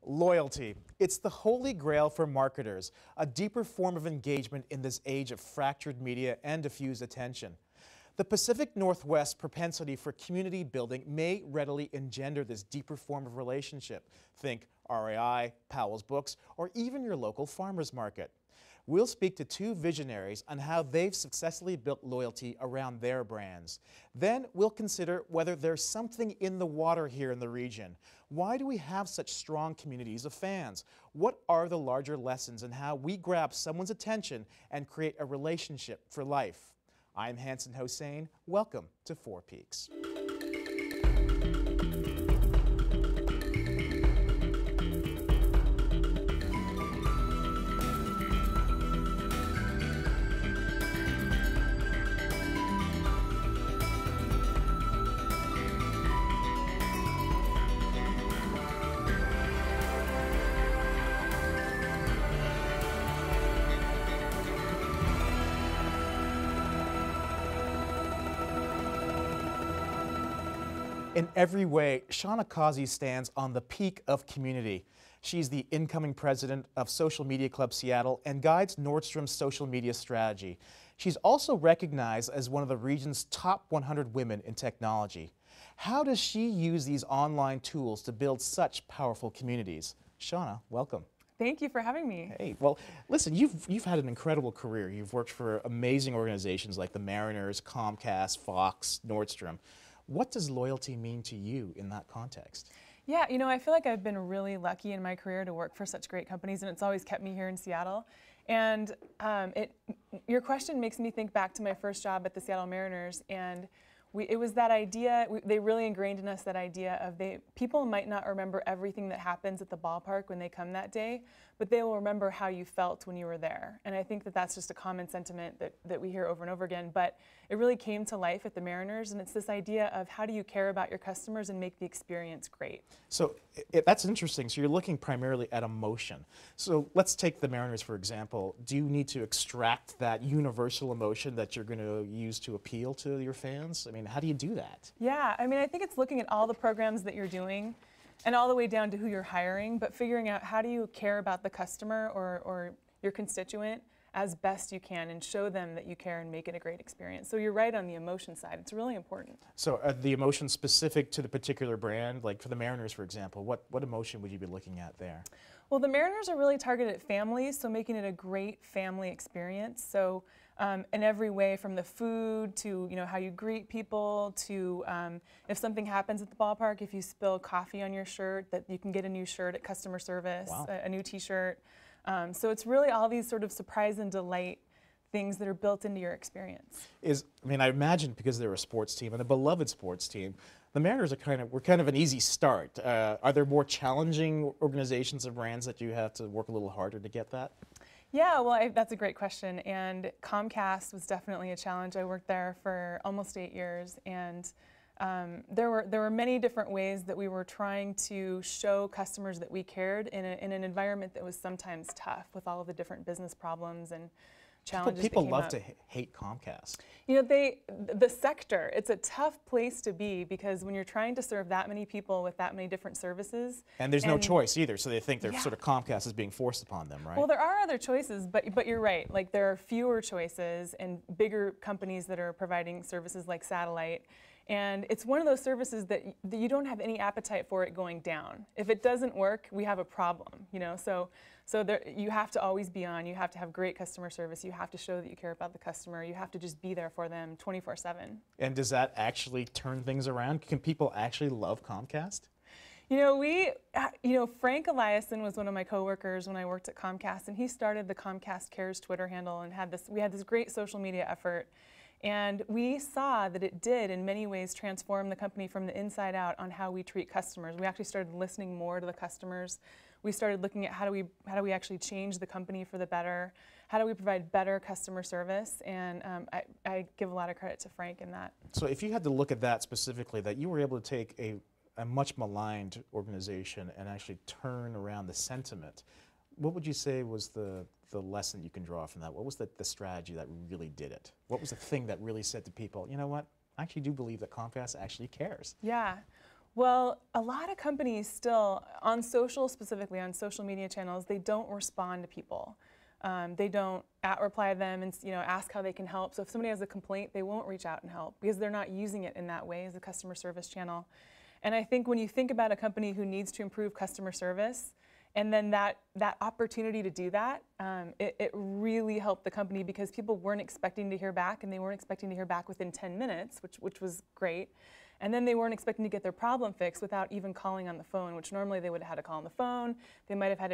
Loyalty. It's the holy grail for marketers, a deeper form of engagement in this age of fractured media and diffused attention. The Pacific Northwest's propensity for community building may readily engender this deeper form of relationship. Think RAI, Powell's Books, or even your local farmer's market. We'll speak to two visionaries on how they've successfully built loyalty around their brands. Then we'll consider whether there's something in the water here in the region. Why do we have such strong communities of fans? What are the larger lessons in how we grab someone's attention and create a relationship for life? I'm Hanson Hossain. Welcome to Four Peaks. In every way, Shauna Causey stands on the peak of community. She's the incoming president of Social Media Club Seattle and guides Nordstrom's social media strategy. She's also recognized as one of the region's top 100 women in technology. How does she use these online tools to build such powerful communities? Shauna, welcome. Thank you for having me. Hey, well, listen, you've had an incredible career. You've worked for amazing organizations like the Mariners, Comcast, Fox, Nordstrom. What does loyalty mean to you in that context? Yeah, you know, I feel like I've been really lucky in my career to work for such great companies, and it's always kept me here in Seattle. And your question makes me think back to my first job at the Seattle Mariners, and it was that idea, they really ingrained in us that idea of people might not remember everything that happens at the ballpark when they come that day, but they will remember how you felt when you were there. And I think that that's just a common sentiment that we hear over and over again, but it really came to life at the Mariners, and it's this idea of how do you care about your customers and make the experience great. So that's interesting. So you're looking primarily at emotion. So let's take the Mariners, for example. Do you need to extract that universal emotion that you're going to use to appeal to your fans? I mean, how do you do that? Yeah, I mean, I think it's looking at all the programs that you're doing and all the way down to who you're hiring, but figuring out how do you care about the customer or your constituent as best you can and show them that you care and make it a great experience. So you're right on the emotion side. It's really important. So are the emotions specific to the particular brand? Like for the Mariners, for example, what emotion would you be looking at there? Well, the Mariners are really targeted at families, so making it a great family experience. So in every way, from the food to how you greet people to if something happens at the ballpark, if you spill coffee on your shirt, that you can get a new shirt at customer service, wow. a new T-shirt. So it's really all these sort of surprise and delight things that are built into your experience. I imagine because they're a sports team and a beloved sports team, the Mariners were kind of an easy start. Are there more challenging organizations and brands that you have to work a little harder to get that? Yeah, well, that's a great question. And Comcast was definitely a challenge. I worked there for almost 8 years, and there were many different ways that we were trying to show customers that we cared in an environment that was sometimes tough with all of the different business problems and challenges. People love to hate Comcast. You know, the sector, it's a tough place to be because when you're trying to serve that many people with that many different services. And there's no choice either, so they think sort of Comcast is being forced upon them, right? Well, there are other choices, but you're right. Like there are fewer choices and bigger companies that are providing services like satellite. And it's one of those services that you don't have any appetite for it going down. If it doesn't work, we have a problem, So you have to always be on. You have to have great customer service. You have to show that you care about the customer. You have to just be there for them 24/7. And does that actually turn things around? Can people actually love Comcast? Frank Eliason was one of my coworkers when I worked at Comcast, and he started the Comcast Cares Twitter handle and we had this great social media effort. And we saw that it did, in many ways, transform the company from the inside out on how we treat customers. We actually started listening more to the customers. We started looking at how do we actually change the company for the better? How do we provide better customer service? And I give a lot of credit to Frank in that. So if you had to look at that specifically, that you were able to take a much maligned organization and actually turn around the sentiment, what would you say was the lesson you can draw from that? What was the strategy that really did it? What was the thing that really said to people, you know what, I actually do believe that Comcast actually cares? Yeah. Well, a lot of companies still, on social, specifically on social media channels, they don't respond to people. They don't reply to them and ask how they can help. So if somebody has a complaint, they won't reach out and help because they're not using it in that way as a customer service channel. And I think when you think about a company who needs to improve customer service, and then that opportunity to do that, it really helped the company because people weren't expecting to hear back, and they weren't expecting to hear back within 10 minutes, which was great. And then they weren't expecting to get their problem fixed without even calling on the phone, which normally they would have had to call on the phone. They might have had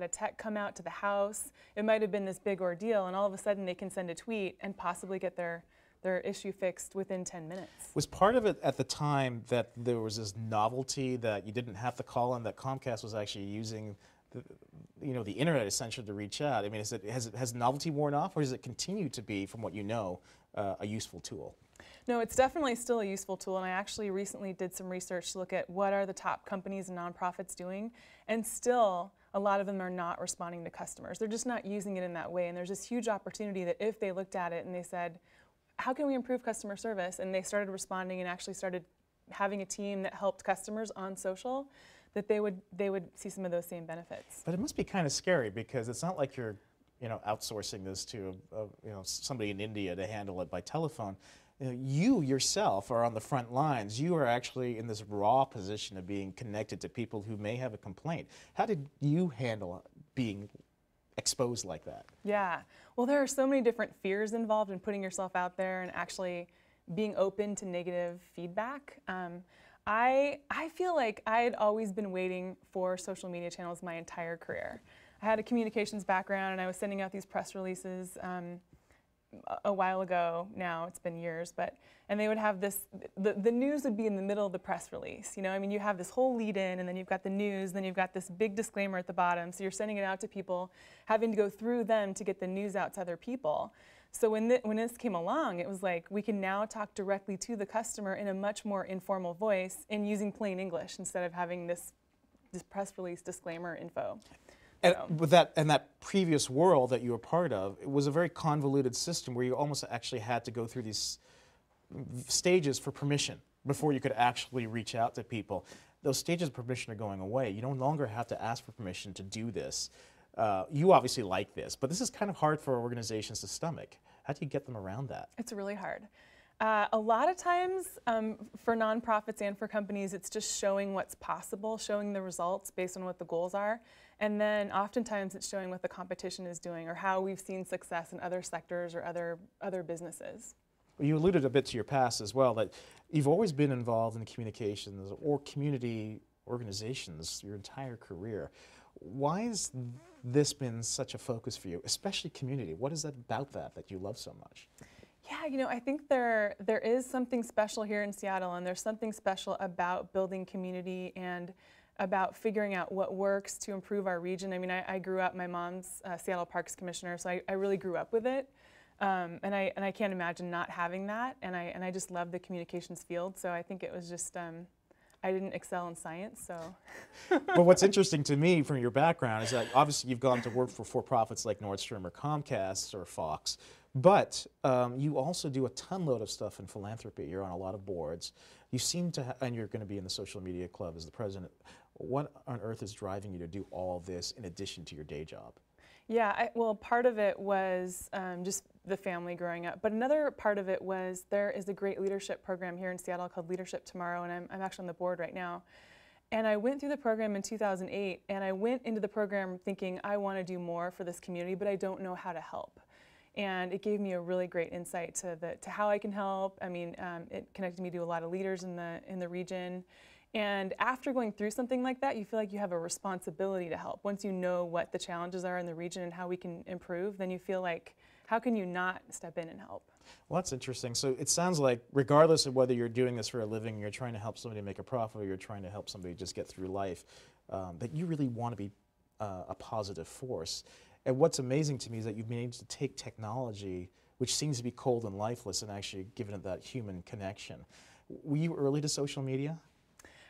a tech come out to the house. It might have been this big ordeal, and all of a sudden they can send a tweet and possibly get their issue fixed within 10 minutes. Was part of it at the time that there was this novelty that you didn't have to call on, that Comcast was actually using the internet essentially to reach out? I mean, has novelty worn off, or does it continue to be, from what you know, a useful tool? No, it's definitely still a useful tool, and I actually recently did some research to look at what are the top companies and nonprofits doing, and still a lot of them are not responding to customers. They're just not using it in that way, and there's this huge opportunity that if they looked at it and they said, how can we improve customer service? And they started responding and actually started having a team that helped customers on social, that they would see some of those same benefits. But it must be kind of scary because it's not like you're outsourcing this to somebody in India to handle it by telephone. You yourself are on the front lines. You are actually in this raw position of being connected to people who may have a complaint. How did you handle being exposed like that? Yeah, well, there are so many different fears involved in putting yourself out there and actually being open to negative feedback. I feel like I had always been waiting for social media channels my entire career. I had a communications background, and I was sending out these press releases a while ago now, it's been years, and they would have this, the news would be in the middle of the press release. I mean, you have this whole lead in, and then you've got the news, then you've got this big disclaimer at the bottom, so you're sending it out to people, having to go through them to get the news out to other people. So when this came along, it was like, we can now talk directly to the customer in a much more informal voice and using plain English instead of having this press release disclaimer info. And with that previous world that you were part of, it was a very convoluted system where you almost actually had to go through these stages for permission before you could actually reach out to people. Those stages of permission are going away. You no longer have to ask for permission to do this. You obviously like this, but this is kind of hard for organizations to stomach. How do you get them around that? It's really hard. A lot of times for nonprofits and for companies, it's just showing what's possible, showing the results based on what the goals are. And then oftentimes it's showing what the competition is doing or how we've seen success in other sectors or other businesses. Well, you alluded a bit to your past as well, that you've always been involved in communications or community organizations your entire career. Why has this been such a focus for you, especially community? What is that about that you love so much? Yeah, I think there is something special here in Seattle, and there's something special about building community and about figuring out what works to improve our region. I mean, I grew up, my mom's Seattle Parks Commissioner, so I really grew up with it. And I can't imagine not having that, and I just love the communications field, so I think it was just, I didn't excel in science, so. Well, what's interesting to me from your background is that obviously you've gone to work for for-profits like Nordstrom or Comcast or Fox, but you also do a ton load of stuff in philanthropy. You're on a lot of boards. You seem to, and you're going to be in the social media club as the president. What on earth is driving you to do all this in addition to your day job? Yeah, well, part of it was just the family growing up, but another part of it was there is a great leadership program here in Seattle called Leadership Tomorrow, and I'm actually on the board right now. And I went through the program in 2008, and I went into the program thinking I want to do more for this community, but I don't know how to help. And it gave me a really great insight to how I can help. I mean, it connected me to a lot of leaders in the region. And after going through something like that, you feel like you have a responsibility to help. Once you know what the challenges are in the region and how we can improve, then you feel like, how can you not step in and help? Well, that's interesting. So it sounds like regardless of whether you're doing this for a living, you're trying to help somebody make a profit, or you're trying to help somebody just get through life, that you really want to be a positive force. And what's amazing to me is that you've been able to take technology, which seems to be cold and lifeless, and actually given it that human connection. Were you early to social media?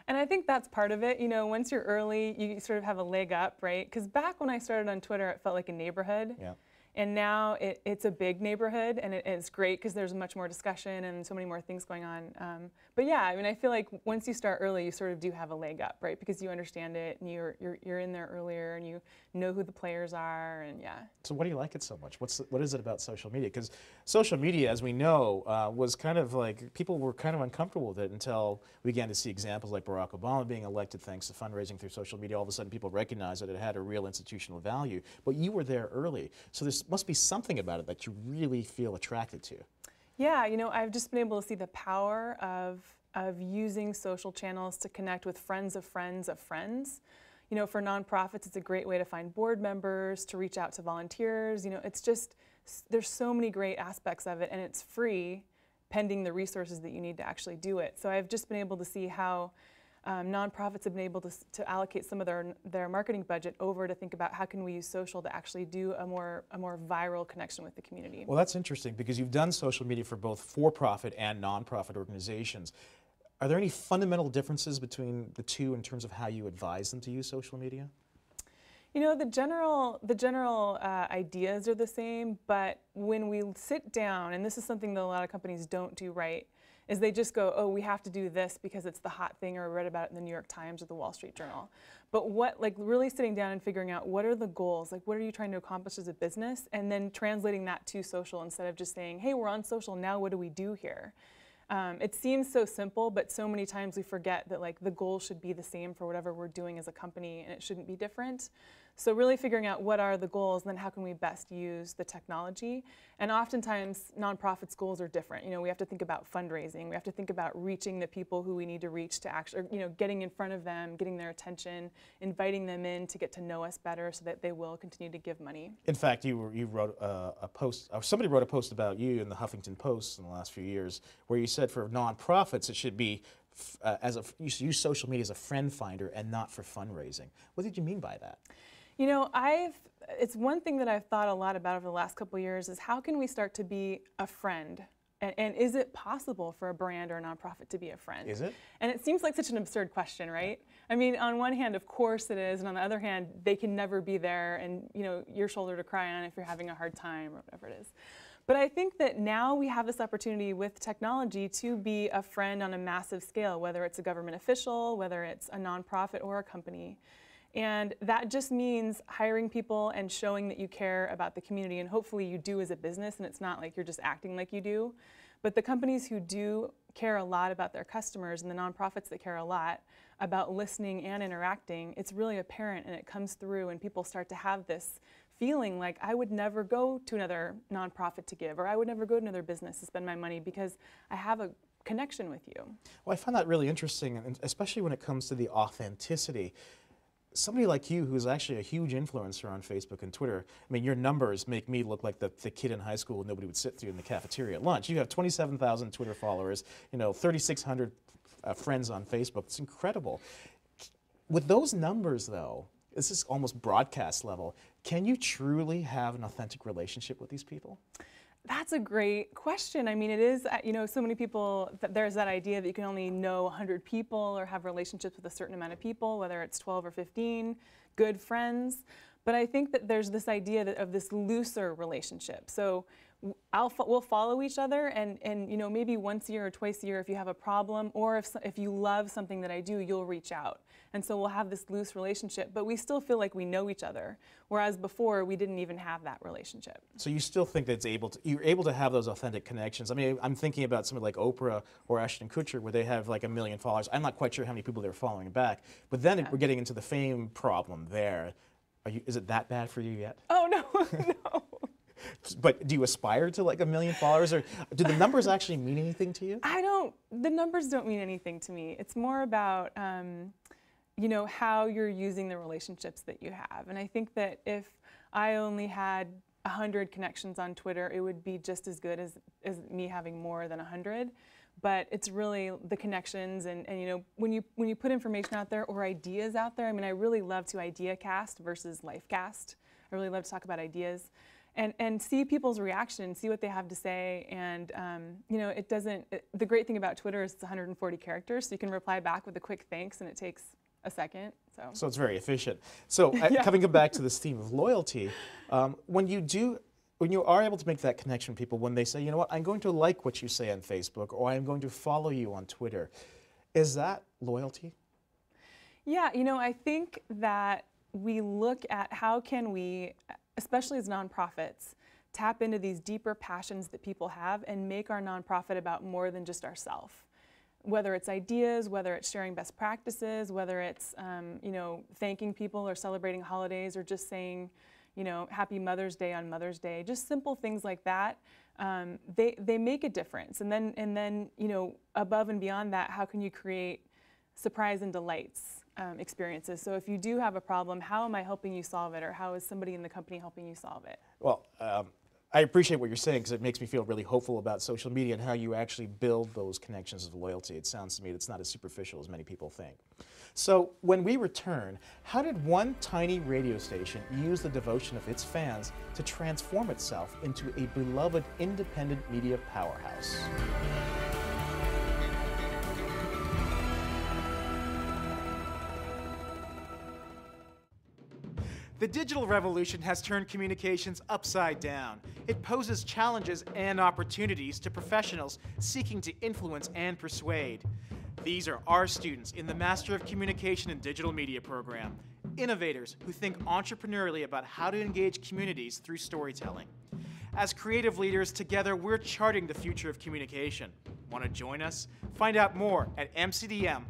And I think that's part of it. Once you're early, you sort of have a leg up, right? Because back when I started on Twitter, it felt like a neighborhood. Yeah. And now it's a big neighborhood, and it's great because there's much more discussion and so many more things going on. But yeah, I mean, I feel like once you start early, you sort of do have a leg up, right? Because you understand it, and you're in there earlier, and you know who the players are, and yeah. So what do you like it so much? What is it about social media? Because social media, as we know, was kind of like, people were kind of uncomfortable with it until we began to see examples like Barack Obama being elected thanks to fundraising through social media. All of a sudden, people recognized that it had a real institutional value. But you were there early, so there must be something about it that you really feel attracted to. Yeah, you know, I've just been able to see the power of using social channels to connect with friends of friends of friends. You know, for nonprofits, it's a great way to find board members, to reach out to volunteers. You know, it's just, there's so many great aspects of it, and it's free, pending the resources that you need to actually do it. So I've just been able to see how nonprofits have been able to allocate some of their marketing budget over to think about how can we use social to actually do a more viral connection with the community. Well, that's interesting because you've done social media for both for-profit and nonprofit organizations. Are there any fundamental differences between the two in terms of how you advise them to use social media? You know, the general ideas are the same, but when we sit down, and this is something that a lot of companies don't do right, is they just go, oh, we have to do this because it's the hot thing, or I read about it in the New York Times or the Wall Street Journal. But like really sitting down and figuring out what are the goals, like what are you trying to accomplish as a business, and then translating that to social instead of just saying, hey, we're on social, now what do we do here? It seems so simple, but so many times we forget that like the goal should be the same for whatever we're doing as a company, and it shouldn't be different. So really figuring out what are the goals, and then how can we best use the technology. And oftentimes nonprofits' goals are different. You know, we have to think about fundraising. We have to think about reaching the people who we need to reach to actually, you know, getting in front of them, getting their attention, inviting them in to get to know us better so that they will continue to give money. In fact, you wrote a post, or somebody wrote a post about you in the Huffington Post in the last few years, where you said for nonprofits it should be you should use social media as a friend finder and not for fundraising. What did you mean by that? You know, it's one thing that I've thought a lot about over the last couple of years is how can we start to be a friend? And is it possible for a brand or a nonprofit to be a friend? Is it? And it seems like such an absurd question, right? I mean, on one hand, of course it is, and on the other hand, they can never be there and, you know, your shoulder to cry on if you're having a hard time or whatever it is. But I think that now we have this opportunity with technology to be a friend on a massive scale, whether it's a government official, whether it's a nonprofit or a company. And that just means hiring people and showing that you care about the community, and hopefully you do as a business, and it's not like you're just acting like you do. But the companies who do care a lot about their customers and the nonprofits that care a lot about listening and interacting, it's really apparent, and it comes through, and people start to have this feeling like I would never go to another nonprofit to give, or I would never go to another business to spend my money because I have a connection with you. Well, I find that really interesting, and especially when it comes to the authenticity. Somebody like you, who's actually a huge influencer on Facebook and Twitter, I mean, your numbers make me look like the kid in high school nobody would sit through in the cafeteria at lunch. You have 27,000 Twitter followers, you know, 3,600 friends on Facebook. It's incredible. With those numbers, though, this is almost broadcast level. Can you truly have an authentic relationship with these people? That's a great question. I mean, it is, you know, so many people, there's that idea that you can only know 100 people or have relationships with a certain amount of people, whether it's 12 or 15, good friends. But I think that there's this idea of this looser relationship. So we'll follow each other, and you know, maybe once a year or twice a year if you have a problem, or if you love something that I do, you'll reach out. And so we'll have this loose relationship, but we still feel like we know each other, whereas before we didn't even have that relationship. So you still think that you're able to have those authentic connections? I mean, I'm thinking about somebody like Oprah or Ashton Kutcher, where they have like 1 million followers. I'm not quite sure how many people they're following back, but then we're getting into the fame problem there. Is it that bad for you yet? Oh, no, no. But do you aspire to like 1 million followers, or do the numbers actually mean anything to you? The numbers don't mean anything to me. It's more about, you know, how you're using the relationships that you have. And I think that if I only had 100 connections on Twitter, it would be just as good as me having more than 100. But it's really the connections, and you know, when you put information out there or ideas out there, I mean, I really love to idea cast versus life cast. I really love to talk about ideas. And see people's reaction, see what they have to say, and you know, the great thing about Twitter is it's 140 characters, so you can reply back with a quick thanks, and it takes a second. So it's very efficient. So coming back to this theme of loyalty, when you do when you are able to make that connection with people, when they say, you know what, I'm going to like what you say on Facebook, or I'm going to follow you on Twitter, is that loyalty? Yeah, I think that we look at how can we, especially as nonprofits, tap into these deeper passions that people have and make our nonprofit about more than just ourselves. Whether it's ideas, whether it's sharing best practices, whether it's thanking people or celebrating holidays, or just saying, Happy Mother's Day on Mother's Day, just simple things like that. They make a difference. And then above and beyond that, how can you create surprise and delights experiences? So if you do have a problem, how am I helping you solve it, or how is somebody in the company helping you solve it? Well, I appreciate what you're saying, because it makes me feel really hopeful about social media and how you actually build those connections of loyalty. It sounds to me it's not as superficial as many people think. So when we return, how did one tiny radio station use the devotion of its fans to transform itself into a beloved independent media powerhouse? The digital revolution has turned communications upside down. It poses challenges and opportunities to professionals seeking to influence and persuade. These are our students in the Master of Communication and Digital Media program, innovators who think entrepreneurially about how to engage communities through storytelling. As creative leaders, together we're charting the future of communication. Want to join us? Find out more at mcdm.uw.edu.